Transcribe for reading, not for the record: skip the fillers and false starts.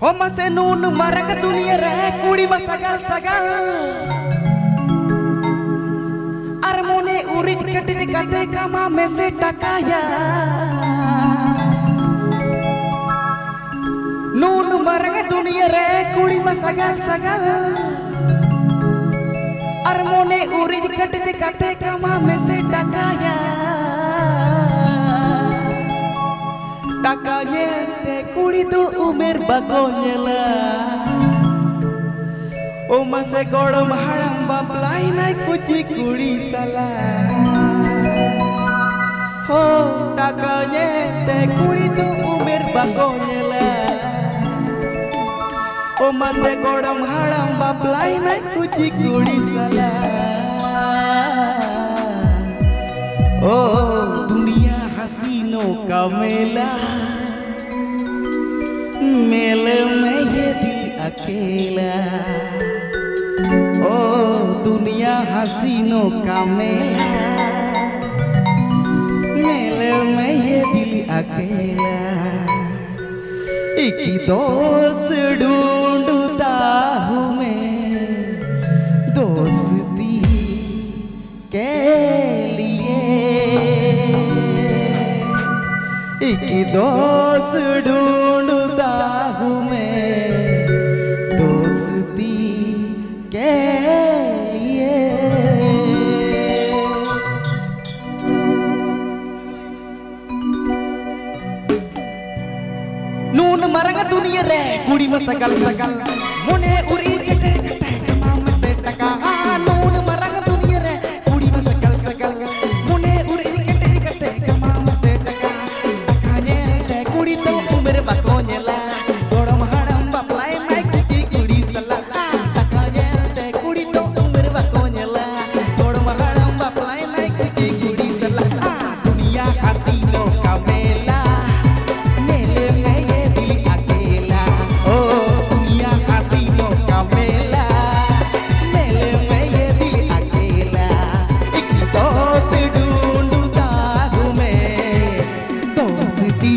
हो मसे नून मरक दुनिया रे कुड़ी मा सगल सगल अर मोने उरित कटित कते कमा में से टकाया नून मरक दुनिया रे कुड़ी मा सगल सगल अर मोने उरित कटित कते कमा में से टकाया takanya te kuri tu umer bagonyela o mase godom haram baplai nai kuci kuri sala ho takanya te kuri tu umer bagonyela o mase godom haram baplai nai kuci kuri sala oh dunia हसीनों का मेला मेले में ये दिल अकेला ओ दुनिया हसीनों का मेला मेले में ये दिल अकेला एक दोस्त ढूंढता हूँ मैं दोस्ती के एक दोस्त ढूंढता हूँ मैं दोस्ती के लिए नून मरंग दुनिया रे कुड़ी में सकल सकल मुने उरी कटे कटे कमा में से टका नून मरंग दुनिया रे कुड़ी में सकल सकल मुने उरी कटे कटे कमा में से टका कुड़ी तो उम्र bagonyela godom haram baplai nai kuci kuri sala takanya te kuri to umr bagonyela godom haram baplai nai kuci kuri sala dunia hasino ka mela mele mein ye dil akela oh dunia hasino ka mela mele mein ye dil akela ek dost dhoondta hu main dosti